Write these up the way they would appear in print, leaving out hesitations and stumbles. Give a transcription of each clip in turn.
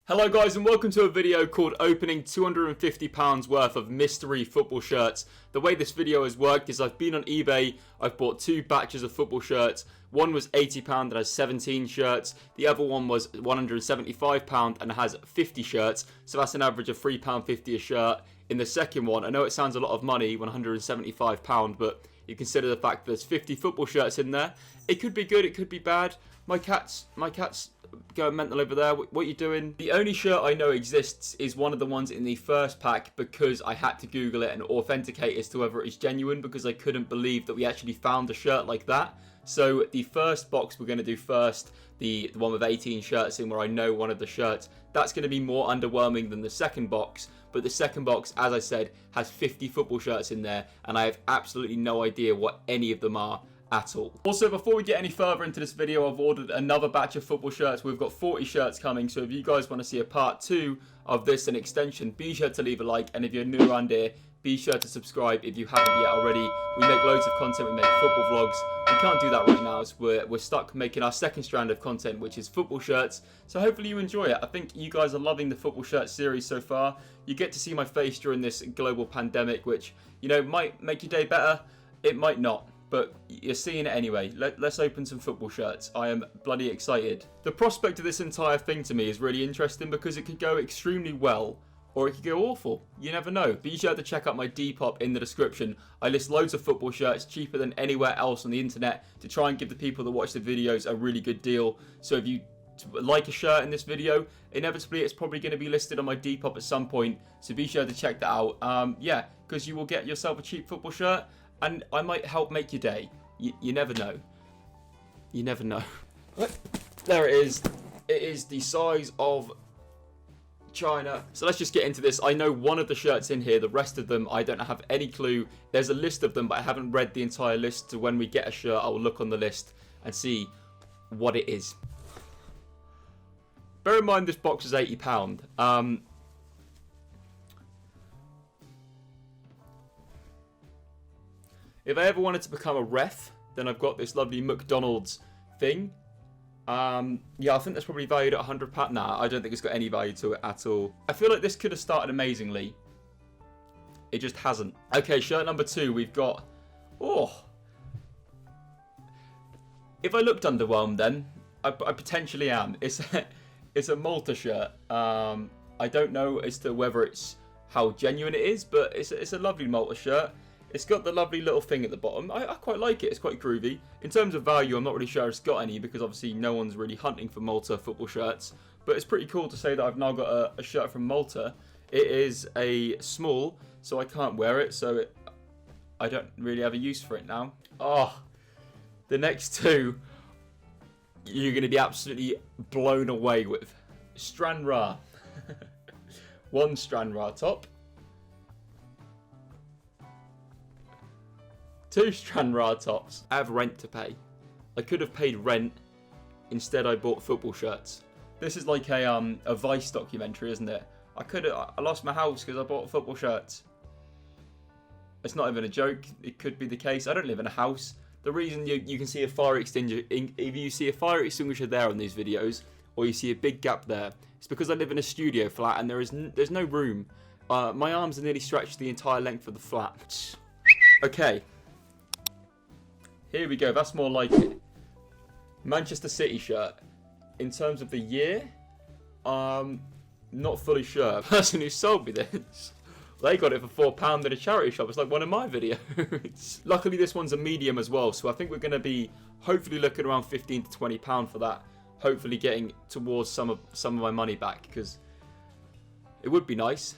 Hello guys and welcome to a video called opening £250 worth of mystery football shirts. The way this video has worked is I've been on eBay, I've bought two batches of football shirts. One was £80 and has 17 shirts. The other one was £175 and has 50 shirts. So that's an average of £3.50 a shirt. In the second one, I know it sounds a lot of money, £175, but you consider the fact that there's 50 football shirts in there. It could be good, it could be bad. My cat's going mental over there. What are you doing? The only shirt I know exists is one of the ones in the first pack because I had to Google it and authenticate as to whether it's genuine because I couldn't believe that we actually found a shirt like that. So the first box we're going to do first, the one with 18 shirts in where I know one of the shirts, that's going to be more underwhelming than the second box. But the second box, as I said, has 50 football shirts in there and I have absolutely no idea what any of them are at all. Also, before we get any further into this video, I've ordered another batch of football shirts. We've got 40 shirts coming, so if you guys want to see a part 2 of this, an extension, be sure to leave a like, and if you're new around here, be sure to subscribe if you haven't yet already. We make loads of content, we make football vlogs. We can't do that right now, so we're stuck making our second strand of content, which is football shirts. So hopefully you enjoy it. I think you guys are loving the football shirt series so far. You get to see my face during this global pandemic, which, you know, might make your day better, it might not. But you're seeing it anyway. Let's open some football shirts. I am bloody excited. The prospect of this entire thing to me is really interesting because it could go extremely well or it could go awful. You never know. Be sure to check out my Depop in the description. I list loads of football shirts cheaper than anywhere else on the internet to try and give the people that watch the videos a really good deal. So if you like a shirt in this video, inevitably it's probably going to be listed on my Depop at some point. So be sure to check that out. Yeah, because you will get yourself a cheap football shirt. And I might help make your day. You never know. You never know. There it is. It is the size of China. So let's just get into this. I know one of the shirts in here. The rest of them, I don't have any clue. There's a list of them, but I haven't read the entire list. So when we get a shirt, I will look on the list and see what it is. Bear in mind, this box is £80. If I ever wanted to become a ref, then I've got this lovely McDonald's thing. Yeah, I think that's probably valued at £100. Nah, I don't think it's got any value to it at all. I feel like this could have started amazingly. It just hasn't. Okay, shirt number 2, we've got... Oh. If I looked underwhelmed then, I potentially am. It's a Malta shirt. I don't know as to whether it's how genuine it is, but it's a lovely Malta shirt. It's got the lovely little thing at the bottom. I quite like it. It's quite groovy. In terms of value, I'm not really sure it's got any because obviously no one's really hunting for Malta football shirts. But it's pretty cool to say that I've now got a shirt from Malta. It is a small, so I can't wear it. So I don't really have a use for it now. Oh, the next two, you're going to be absolutely blown away with. Stranraer. One Stranraer top. 2 Stranraer tops. I have rent to pay. I could have paid rent. Instead, I bought football shirts. This is like a Vice documentary, isn't it? I lost my house because I bought football shirts. It's not even a joke. It could be the case. I don't live in a house. The reason you can see a fire extinguisher, if you see a fire extinguisher there on these videos, or you see a big gap there, it's because I live in a studio flat and there's no room. My arms are nearly stretched the entire length of the flat. Okay. Here we go, that's more like it. Manchester City shirt. In terms of the year, not fully sure. The person who sold me this, they got it for £4 at a charity shop. It's like one of my videos. Luckily this one's a medium as well, so I think we're going to be hopefully looking around £15 to £20 for that. Hopefully getting towards some of my money back, because it would be nice.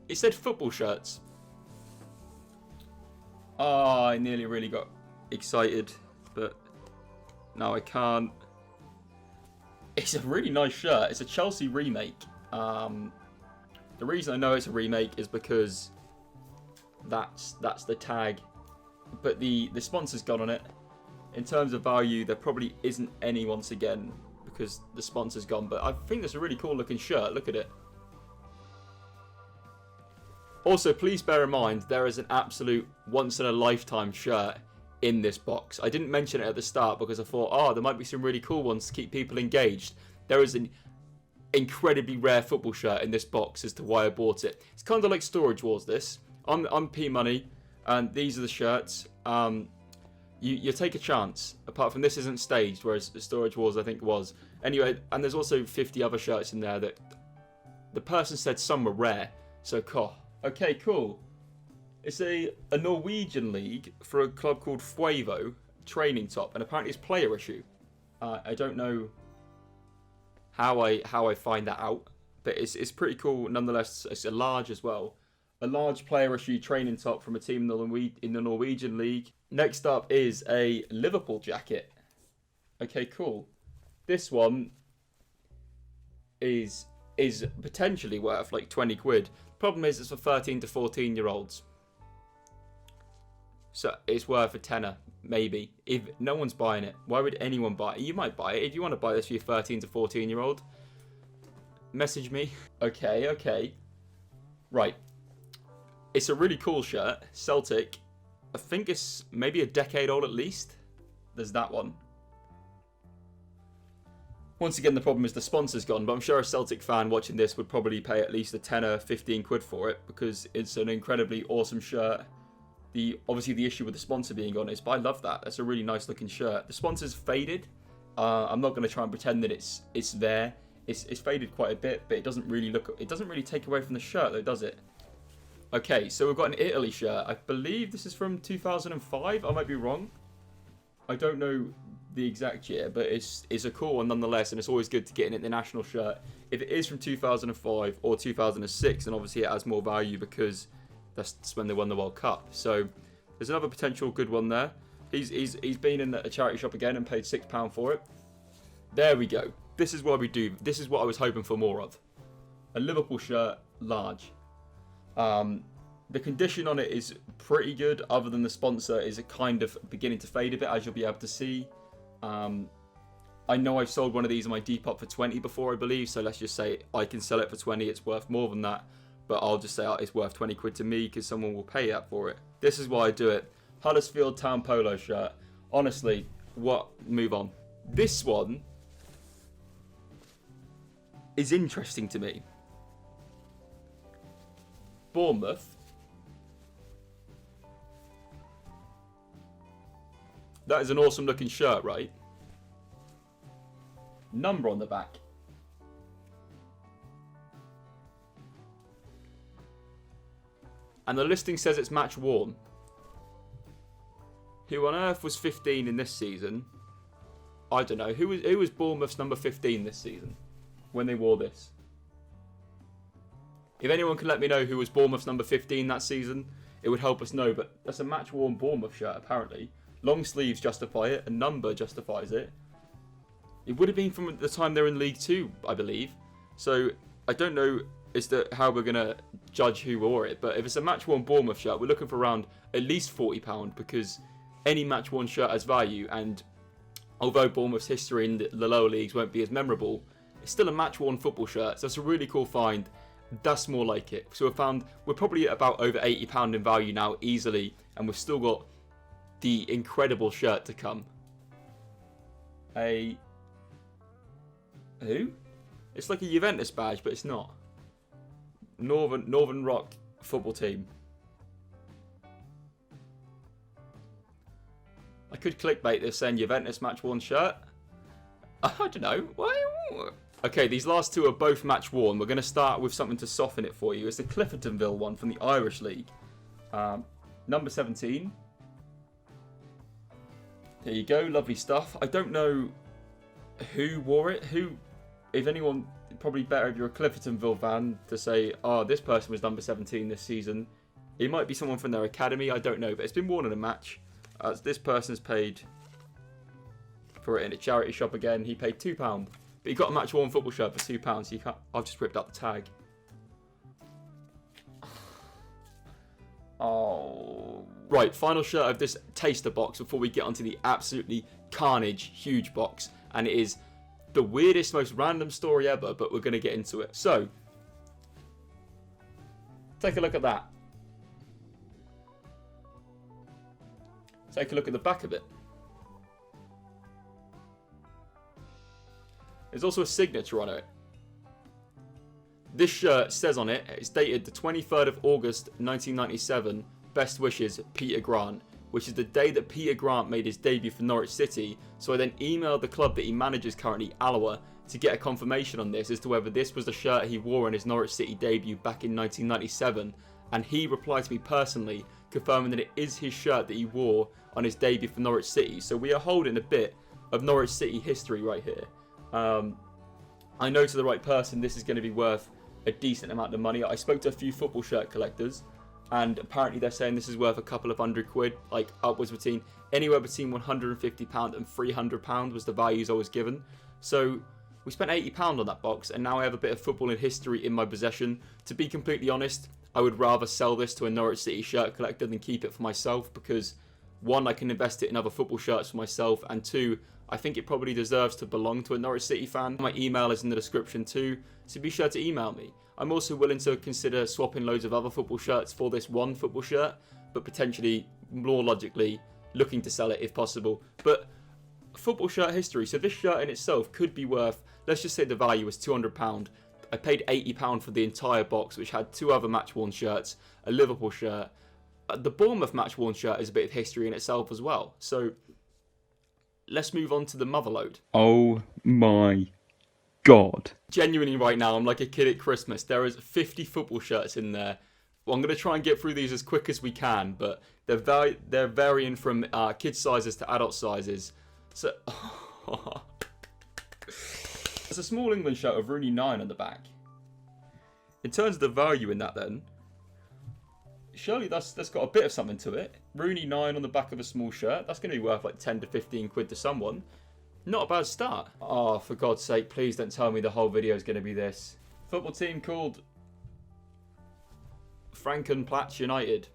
It said football shirts. Oh, I nearly really got excited, but no, I can't. It's a really nice shirt. It's a Chelsea remake. The reason I know it's a remake is because that's the tag, but the sponsor's gone on it. In terms of value, there probably isn't any once again because the sponsor's gone, but I think that's a really cool looking shirt. Look at it. Also, please bear in mind, there is an absolute once-in-a-lifetime shirt in this box. I didn't mention it at the start because I thought, oh, there might be some really cool ones to keep people engaged. There is an incredibly rare football shirt in this box as to why I bought it. It's kind of like Storage Wars, this. I'm P Money, and these are the shirts. You take a chance. Apart from this isn't staged, whereas Storage Wars I think was. Anyway, and there's also 50 other shirts in there that the person said some were rare. So, okay, cool. It's a Norwegian league for a club called Fuevo training top, and apparently it's player issue. I don't know how I find that out, but it's pretty cool nonetheless. It's a large as well. A large player issue training top from a team in the Norwegian league. Next up is a Liverpool jacket. Okay, cool. This one is potentially worth like 20 quid. Problem is it's for 13 to 14 year olds. So it's worth a tenner, maybe. If no one's buying it, why would anyone buy it? You might buy it. If you want to buy this for your 13 to 14 year old, message me. Okay. Right. It's a really cool shirt. Celtic. I think it's maybe a decade old at least. There's that one. Once again, the problem is the sponsor's gone, but I'm sure a Celtic fan watching this would probably pay at least a tenner, 15 quid for it, because it's an incredibly awesome shirt. Obviously the issue with the sponsor being gone is, but I love that. That's a really nice looking shirt. The sponsor's faded. I'm not going to try and pretend that it's there. It's faded quite a bit, but it doesn't really take away from the shirt though, does it? Okay, so we've got an Italy shirt. I believe this is from 2005. I might be wrong. I don't know the exact year, but it's a cool one nonetheless, and it's always good to get an international shirt. If it is from 2005 or 2006, then obviously it has more value because that's when they won the World Cup. So there's another potential good one there. He's been in a charity shop again and paid £6 for it. There we go. This is what we do. This is what I was hoping for more of. A Liverpool shirt, large. The condition on it is pretty good, other than the sponsor is kind of beginning to fade a bit, as you'll be able to see. I know I've sold one of these on my Depop for 20 before, I believe, so let's just say I can sell it for 20. It's worth more than that, but I'll just say it's worth 20 quid to me because someone will pay that for it. This is why I do it. Huddersfield Town polo shirt. Honestly, move on. This one is interesting to me. Bournemouth. That is an awesome looking shirt, right? Number on the back. And the listing says it's match worn. Who on earth was 15 in this season? I don't know. Who was Bournemouth's number 15 this season when they wore this? If anyone can let me know who was Bournemouth's number 15 that season, it would help us know. But that's a match worn Bournemouth shirt apparently. Long sleeves justify it. A number justifies it. It would have been from the time they're in League 2, I believe. So I don't know as to how we're going to judge who wore it. But if it's a match-worn Bournemouth shirt, we're looking for around at least £40 because any match-worn shirt has value. And although Bournemouth's history in the lower leagues won't be as memorable, it's still a match-worn football shirt. So it's a really cool find. That's more like it. So we're probably at about over £80 in value now easily. And we've still got the incredible shirt to come. Who? It's like a Juventus badge, but it's not. Northern Rock football team. I could clickbait this saying Juventus match worn shirt. I don't know. Okay, these last two are both match worn. We're going to start with something to soften it for you. It's the Cliftonville one from the Irish League. Number 17. There you go, lovely stuff. I don't know who wore it. If anyone, probably better if you're a Cliftonville fan to say, oh, this person was number 17 this season. It might be someone from their academy, I don't know, but it's been worn in a match. This person's paid for it in a charity shop again. He paid £2, but he got a match worn football shirt for £2. So you can't. I've just ripped up the tag. Oh. Right, final shirt of this taster box before we get onto the absolutely carnage huge box, and it is the weirdest, most random story ever, but we're going to get into it. So, take a look at that. Take a look at the back of it. There's also a signature on it. This shirt says on it, it's dated the 23rd of August 1997, best wishes, Peter Grant, which is the day that Peter Grant made his debut for Norwich City. So I then emailed the club that he manages currently, Alloa, to get a confirmation on this as to whether this was the shirt he wore in his Norwich City debut back in 1997, and he replied to me personally confirming that it is his shirt that he wore on his debut for Norwich City. So we are holding a bit of Norwich City history right here. I know to the right person this is going to be worth a decent amount of money. I spoke to a few football shirt collectors, and apparently they're saying this is worth a couple of £100, like upwards between anywhere between £150 and £300 was the values I was given. So we spent £80 on that box, and now I have a bit of footballing history in my possession. To be completely honest, I would rather sell this to a Norwich City shirt collector than keep it for myself, because one, I can invest it in other football shirts for myself, and two, I think it probably deserves to belong to a Norwich City fan. My email is in the description too, so be sure to email me. I'm also willing to consider swapping loads of other football shirts for this one football shirt, but potentially, more logically, looking to sell it if possible. But football shirt history, so this shirt in itself could be worth, let's just say the value was £200. I paid £80 for the entire box, which had two other match-worn shirts, a Liverpool shirt. The Bournemouth match-worn shirt is a bit of history in itself as well. So let's move on to the motherload. Oh my God. Genuinely right now, I'm like a kid at Christmas. There is 50 football shirts in there. Well, I'm going to try and get through these as quick as we can, but they're varying from kid sizes to adult sizes. So there's a small England shirt of Rooney 9 on the back. In terms of the value in that then, surely that's got a bit of something to it. Rooney 9 on the back of a small shirt. That's going to be worth like 10 to 15 quid to someone. Not a bad start. Oh, for God's sake, please don't tell me the whole video is going to be this. Football team called Frankenplatz United.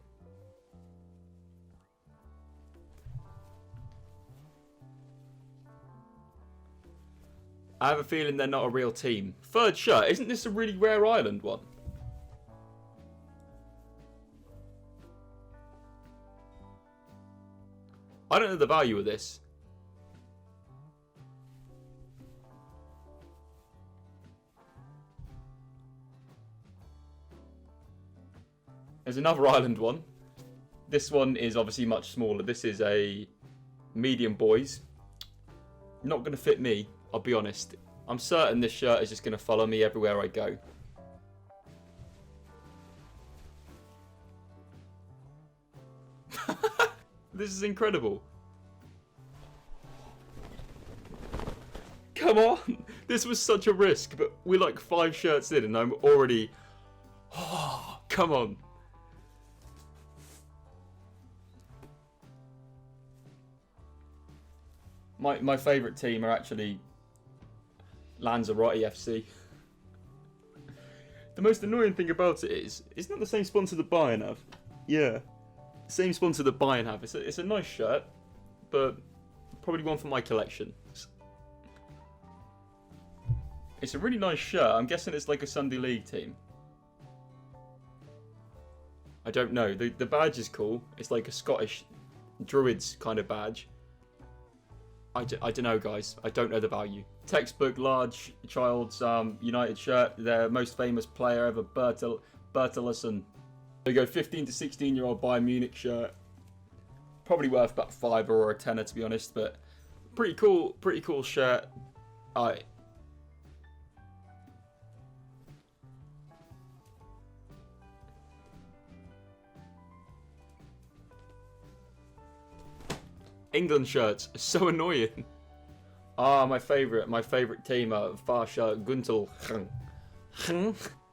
I have a feeling they're not a real team. Third shirt. Isn't this a really rare Ireland one? I don't know the value of this. There's another Ireland one. This one is obviously much smaller. This is a medium boys. Not going to fit me, I'll be honest. I'm certain this shirt is just going to follow me everywhere I go. This is incredible. Come on. This was such a risk, but we're like 5 shirts in and I'm already... Oh, come on. My favourite team are actually Lanzarote FC. The most annoying thing about it is, it's not the same sponsor that Bayern have. Yeah. Same sponsor that Bayern have. It's a nice shirt, but probably one for my collection. It's a really nice shirt. I'm guessing it's like a Sunday League team. I don't know. The badge is cool. It's like a Scottish Druids kind of badge. I don't know, guys. I don't know the value. Textbook large child's United shirt. Their most famous player ever, Bertilsson. There you go, 15 to 16-year-old Bayern Munich shirt. Probably worth about £5 or a tenner, to be honest, but pretty cool shirt. England shirts are so annoying. My favourite team, Farsha Guntel.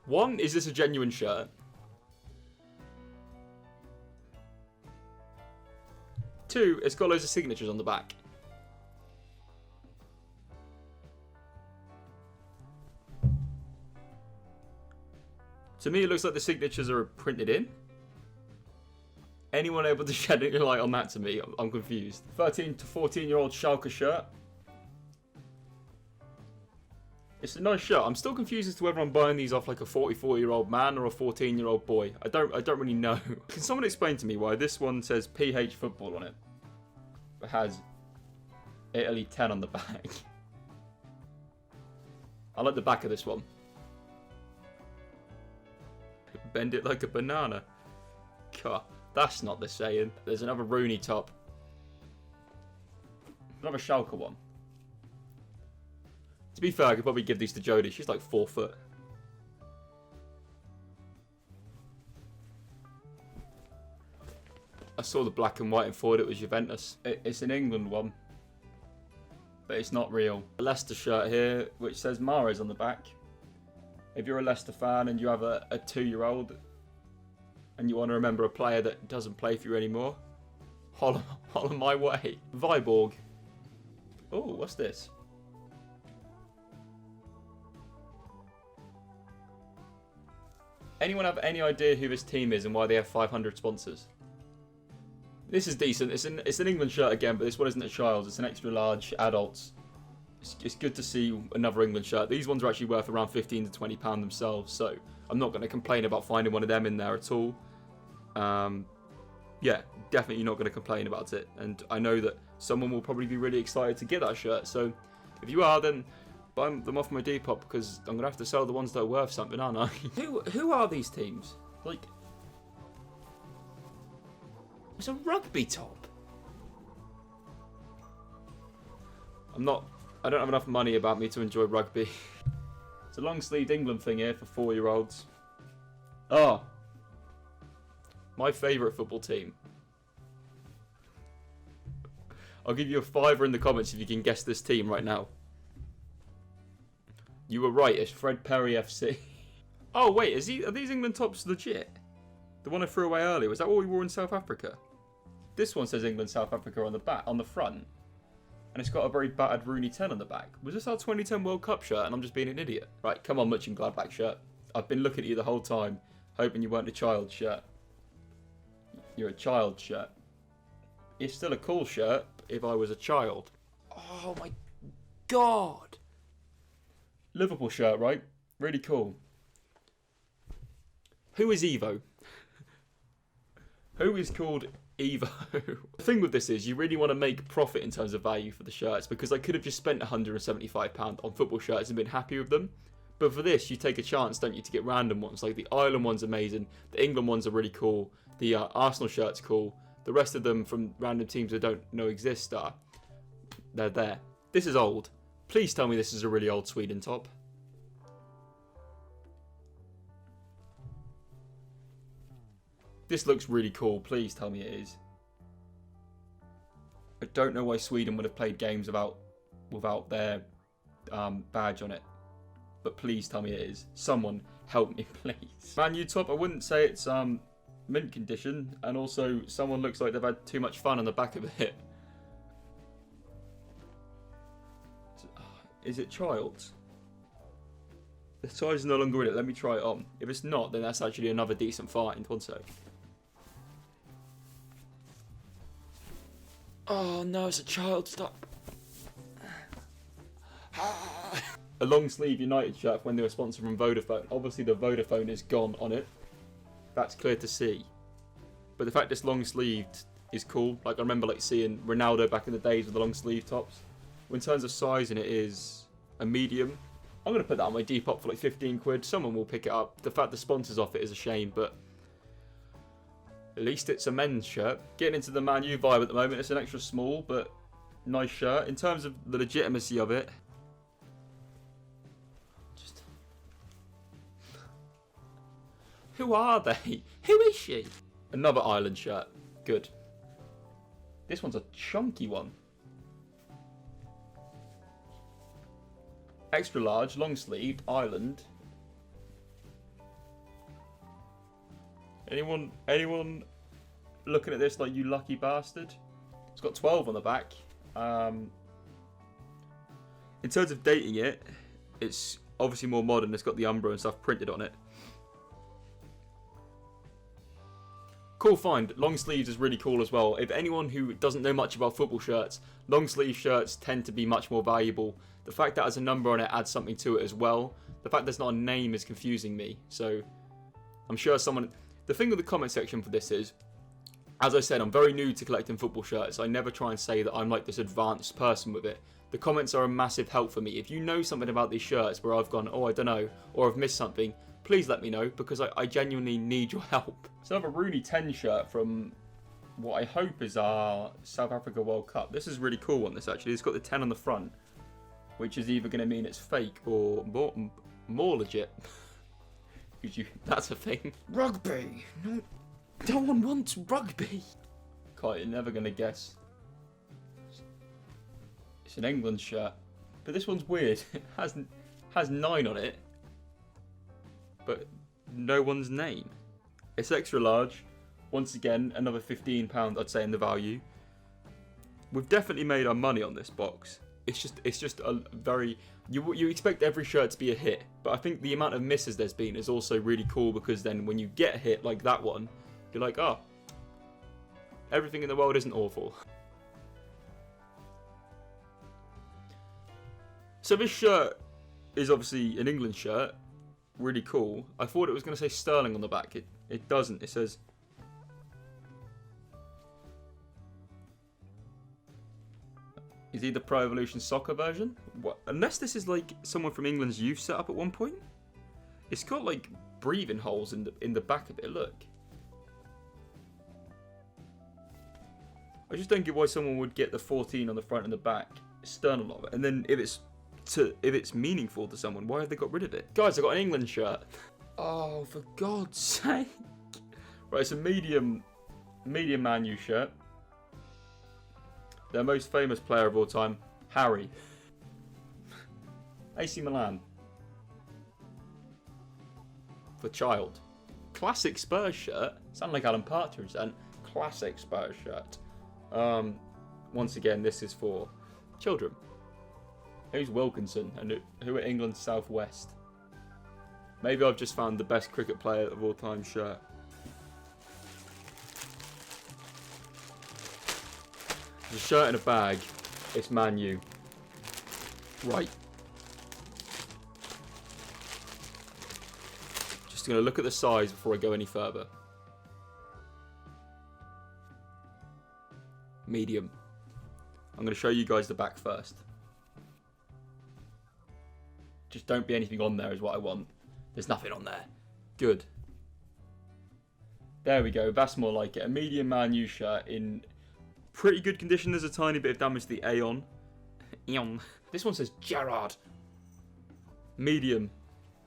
One, is this a genuine shirt? 2, it's got loads of signatures on the back. To me, it looks like the signatures are printed in. Anyone able to shed any light on that to me? I'm confused. 13 to 14-year-old Schalke shirt. It's a nice shirt. I'm still confused as to whether I'm buying these off like a 44-year-old man or a 14-year-old boy. I don't really know. Can someone explain to me why this one says PH Football on it? It has Italy 10 on the back. I like the back of this one. Bend it like a banana. God, that's not the saying. There's another Rooney top. Another Schalke one. To be fair, I could probably give these to Jodie. She's like 4 foot. I saw the black and white and thought it was Juventus. It's an England one, but it's not real. A Leicester shirt here, which says Mahrez on the back. If you're a Leicester fan and you have a 2-year-old and you want to remember a player that doesn't play for you anymore, holler my way. Viborg. Oh, what's this? Anyone have any idea who this team is and why they have 500 sponsors? This is decent. It's an England shirt again, but this one isn't a child's. It's an extra large adults. It's good to see another England shirt. These ones are actually worth around £15 to £20 themselves, so I'm not going to complain about finding one of them in there at all. Yeah, definitely not going to complain about it. And I know that someone will probably be really excited to get that shirt. So if you are, then buy them off my Depop, because I'm going to have to sell the ones that are worth something, aren't I? Who are these teams? Like, it's a rugby top. I don't have enough money about me to enjoy rugby. It's a long-sleeved England thing here for 4-year-olds. Oh, my favourite football team. I'll give you a £5 in the comments if you can guess this team right now. You were right, it's Fred Perry FC. Oh wait, are these England tops legit? The one I threw away earlier, was that what we wore in South Africa? This one says England South Africa on the back, on the front. And it's got a very battered Rooney 10 on the back. Was this our 2010 World Cup shirt and I'm just being an idiot? Right, come on, Mönchengladbach shirt. I've been looking at you the whole time, hoping you weren't a child shirt. You're a child shirt. It's still a cool shirt if I was a child. Oh my god. Liverpool shirt, right? Really cool. Who is Evo? Who is called Evo? The thing with this is you really want to make profit in terms of value for the shirts, because I could have just spent £175 on football shirts and been happy with them. But for this, you take a chance, don't you, to get random ones. Like the Ireland one's amazing. The England ones are really cool. The Arsenal shirt's cool. The rest of them from random teams I don't know exist are. They're there. This is old. Please tell me this is a really old Sweden top. This looks really cool. Please tell me it is. I don't know why Sweden would have played games without their badge on it. But please tell me it is. Someone help me, please. Man U top, I wouldn't say it's mint condition. And also, someone looks like they've had too much fun on the back of it. Is it child's? The size is no longer in it. Let me try it on. If it's not, then that's actually another decent find. One sec. Oh no, it's a child's top. A long sleeve United shirt when they were sponsored from Vodafone. Obviously the Vodafone is gone on it. That's clear to see. But the fact it's long sleeved is cool. Like I remember like seeing Ronaldo back in the days with the long sleeve tops. In terms of size, and it is a medium. I'm going to put that on my Depop for like 15 quid. Someone will pick it up. The fact the sponsor's off it is a shame, but at least it's a men's shirt. Getting into the Man U vibe at the moment. It's an extra small, but nice shirt. In terms of the legitimacy of it, just who are they? Who is she? Another Ireland shirt. Good. This one's a chunky one. Extra large, long sleeved, Ireland. Anyone looking at this like you lucky bastard? It's got 12 on the back. In terms of dating it, it's obviously more modern. It's got the Umbro and stuff printed on it. Cool find. Long sleeves is really cool as well. If anyone who doesn't know much about football shirts, long sleeve shirts tend to be much more valuable. The fact that there's a number on it adds something to it as well. The fact there's not a name is confusing me. So I'm sure someone... The thing with the comment section for this is, As I said, I'm very new to collecting football shirts. I never try and say that I'm like this advanced person with it. The comments are a massive help for me. If you know something about these shirts where I've gone, oh, I don't know, or I've missed something, please let me know, because I genuinely need your help. So I have a Rooney 10 shirt from what I hope is our South Africa World Cup. This is a really cool one, this actually. It's got the 10 on the front, which is either going to mean it's fake or more legit. That's a thing. Rugby! No one wants rugby! God, you're never going to guess. It's an England shirt. But this one's weird. It has 9 on it. But no one's name. It's extra large. Once again, another £15 I'd say in the value. We've definitely made our money on this box. It's just a very... You expect every shirt to be a hit. But I think the amount of misses there's been is also really cool, because then when you get a hit like that one, you're like, oh, everything in the world isn't awful. So this shirt is obviously an England shirt. Really cool. I thought it was going to say Sterling on the back. It doesn't. It says... Is he the Pro Evolution Soccer version? What? Unless this is like someone from England's youth set up at one point. It's got like breathing holes in the back of it. Look. I just don't get why someone would get the 14 on the front and the back sternal of it, and then if it's meaningful to someone, why have they got rid of it? Guys, I got an England shirt. Oh, for God's sake! Right, it's a medium Man U shirt. Their most famous player of all time, Harry. AC Milan. For child. Classic Spurs shirt. Sound like Alan Partridge then. Classic Spurs shirt. Once again, this is for children. Who's Wilkinson and who are England's Southwest? Maybe I've just found the best cricket player of all time shirt. There's a shirt in a bag. It's Man U. Right. Just going to look at the size before I go any further. Medium. I'm going to show you guys the back first. Just don't be anything on there is what I want. There's nothing on there. Good. There we go. That's more like it. A medium Man U shirt in pretty good condition. There's a tiny bit of damage to the A on. Eon. This one says Gerrard. Medium.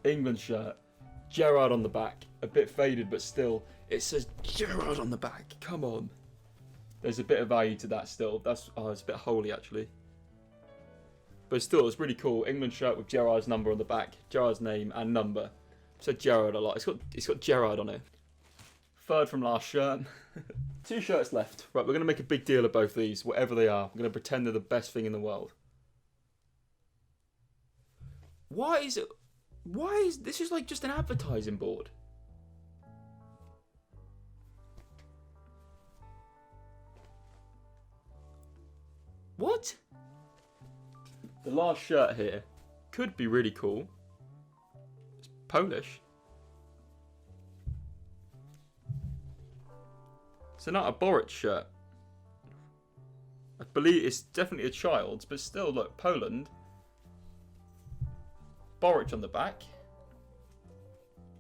England shirt. Gerrard on the back. A bit faded, but still. It says Gerrard on the back. Come on. There's a bit of value to that still. It's a bit holy actually. But still, it's really cool. England shirt with Gerrard's number on the back. Gerrard's name and number. I've said Gerrard a lot. It's got Gerrard on it. Third from last shirt. 2 shirts left. Right, we're going to make a big deal of both these, whatever they are. We're going to pretend they're the best thing in the world. Why is this is like just an advertising board? What? The last shirt here could be really cool. It's Polish. It's not a Boric shirt. I believe it's definitely a child's, but still, look, Poland. Boric on the back.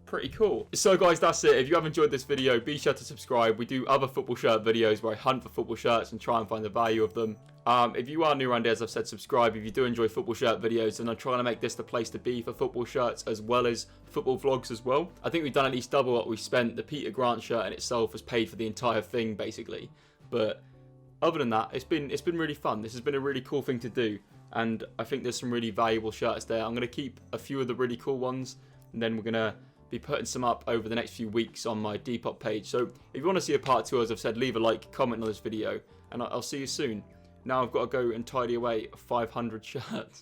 Pretty cool. So guys, that's it. If you have enjoyed this video, be sure to subscribe. We do other football shirt videos where I hunt for football shirts and try and find the value of them. If you are new around here, as I've said, subscribe. If you do enjoy football shirt videos, and I'm trying to make this the place to be for football shirts as well as football vlogs as well. I think we've done at least double what we spent. The Peter Grant shirt in itself has paid for the entire thing basically. But other than that, it's been really fun. This has been a really cool thing to do, and I think there's some really valuable shirts there. I'm going to keep a few of the really cool ones, and then we're going to be putting some up over the next few weeks on my Depop page. So if you want to see a part 2, as I've said, leave a like, comment on this video, and I'll see you soon. Now I've got to go and tidy away 500 shirts.